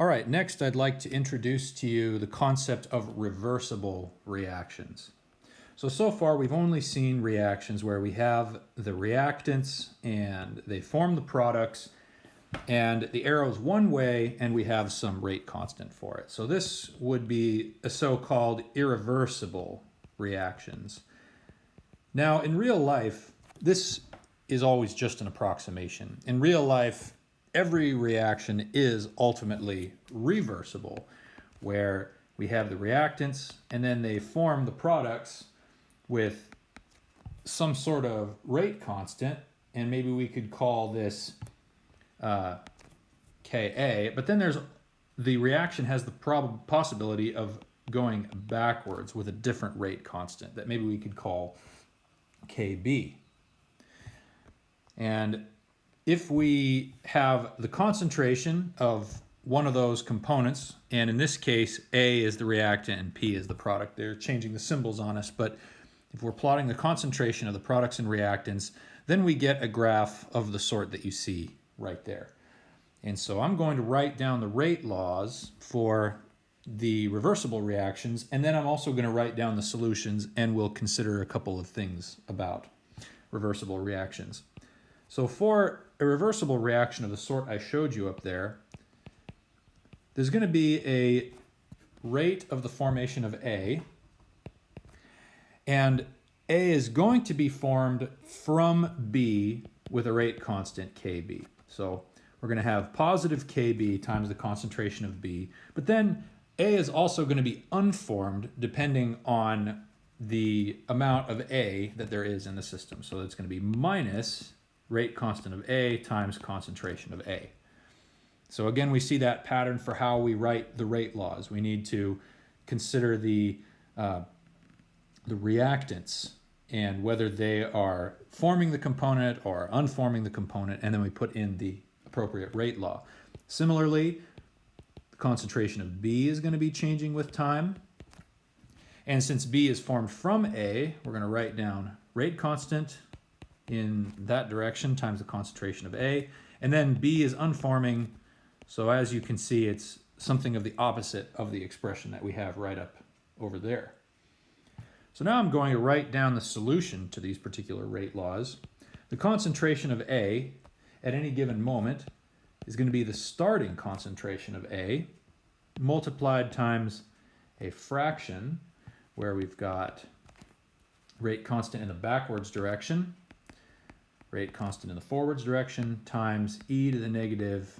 All right, next I'd like to introduce to you the concept of reversible reactions. So far we've only seen reactions where we have the reactants and they form the products and the arrow's one way and we have some rate constant for it. So this would be a so-called irreversible reactions. Now in real life, this is always just an approximation. In real life, every reaction is ultimately reversible, where we have the reactants and then they form the products with some sort of rate constant, and maybe we could call this Ka, but then the reaction has the possibility of going backwards with a different rate constant that maybe we could call Kb. And if we have the concentration of one of those components, and in this case, A is the reactant and P is the product. They're changing the symbols on us, but if we're plotting the concentration of the products and reactants, then we get a graph of the sort that you see right there. And so I'm going to write down the rate laws for the reversible reactions, and then I'm also going to write down the solutions, and we'll consider a couple of things about reversible reactions. So for a reversible reaction of the sort I showed you up there, there's going to be a rate of the formation of A, and A is going to be formed from B with a rate constant Kb. So we're going to have positive Kb times the concentration of B, but then A is also going to be unformed depending on the amount of A that there is in the system. So it's going to be minus rate constant of A times concentration of A. So again, we see that pattern for how we write the rate laws. We need to consider the reactants and whether they are forming the component or unforming the component, and then we put in the appropriate rate law. Similarly, the concentration of B is going to be changing with time. And since B is formed from A, we're going to write down rate constant in that direction times the concentration of A, and then B is unforming, so as you can see it's something of the opposite of the expression that we have right up over there. So now I'm going to write down the solution to these particular rate laws. The concentration of A at any given moment is going to be the starting concentration of A multiplied times a fraction where we've got rate constant in the backwards direction, rate constant in the forwards direction, times e to the negative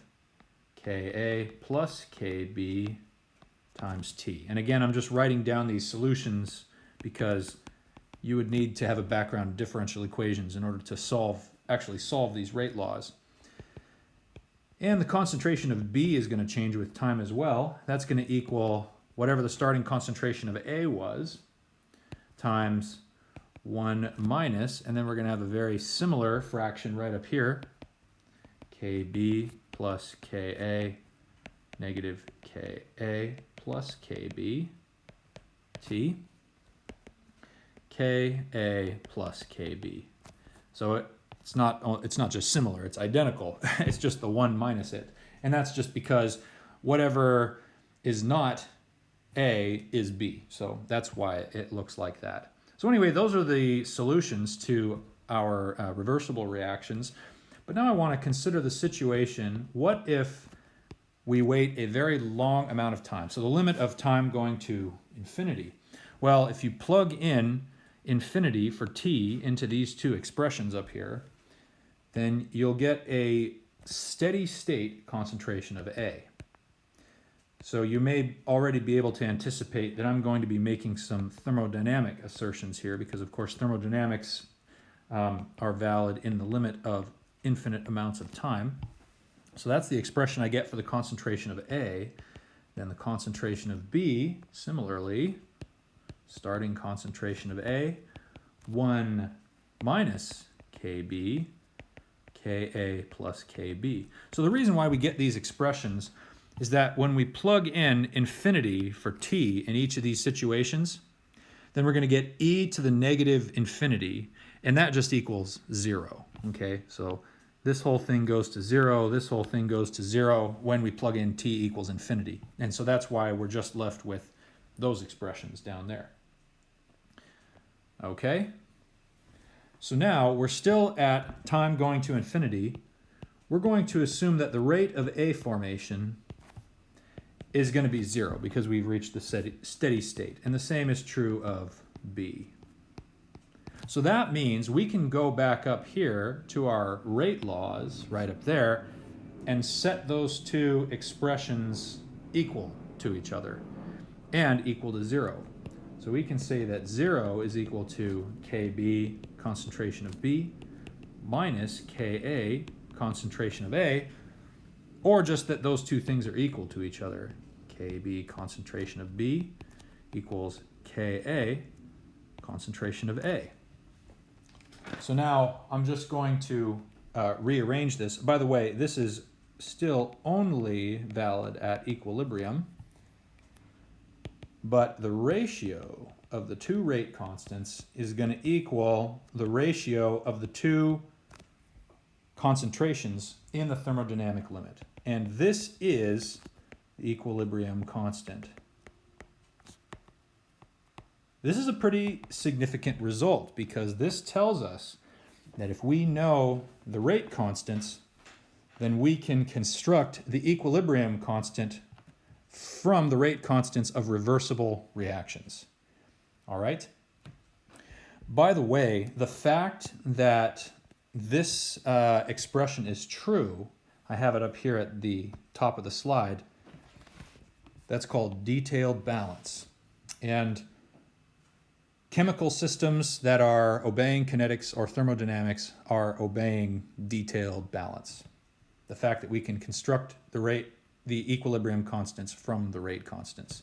Ka plus Kb times T. And again, I'm just writing down these solutions because you would need to have a background in differential equations in order to actually solve these rate laws. And the concentration of B is going to change with time as well. That's going to equal whatever the starting concentration of A was times 1 minus, and then we're going to have a very similar fraction right up here, Kb plus Ka negative Ka plus Kb T, Ka plus Kb. So it's not just similar, it's identical. It's just the 1 minus it. And that's just because whatever is not A is B. So that's why it looks like that. So anyway, those are the solutions to our reversible reactions. But now I want to consider the situation, what if we wait a very long amount of time? So the limit of time going to infinity. Well, if you plug in infinity for t into these two expressions up here, then you'll get a steady state concentration of A. So you may already be able to anticipate that I'm going to be making some thermodynamic assertions here because, of course, thermodynamics are valid in the limit of infinite amounts of time. So that's the expression I get for the concentration of A. Then the concentration of B, similarly, starting concentration of A, 1 minus Kb, Ka plus Kb. So the reason why we get these expressions is that when we plug in infinity for t in each of these situations, then we're going to get e to the negative infinity, and that just equals 0. Okay, so this whole thing goes to 0, this whole thing goes to 0 when we plug in t equals infinity. And so that's why we're just left with those expressions down there. Okay? So now we're still at time going to infinity. We're going to assume that the rate of A formation is going to be 0 because we've reached the steady state. And the same is true of B. So that means we can go back up here to our rate laws right up there and set those two expressions equal to each other and equal to 0. So we can say that 0 is equal to Kb, concentration of B, minus Ka, concentration of A, or just that those two things are equal to each other. Kb, concentration of B, equals Ka, concentration of A. So now I'm just going to rearrange this. By the way, this is still only valid at equilibrium, but the ratio of the two rate constants is going to equal the ratio of the two concentrations in the thermodynamic limit. And this is the equilibrium constant. This is a pretty significant result because this tells us that if we know the rate constants, then we can construct the equilibrium constant from the rate constants of reversible reactions. All right? By the way, the fact that this expression is true, I have it up here at the top of the slide, that's called detailed balance. And chemical systems that are obeying kinetics or thermodynamics are obeying detailed balance. The fact that we can construct the equilibrium constants from the rate constants.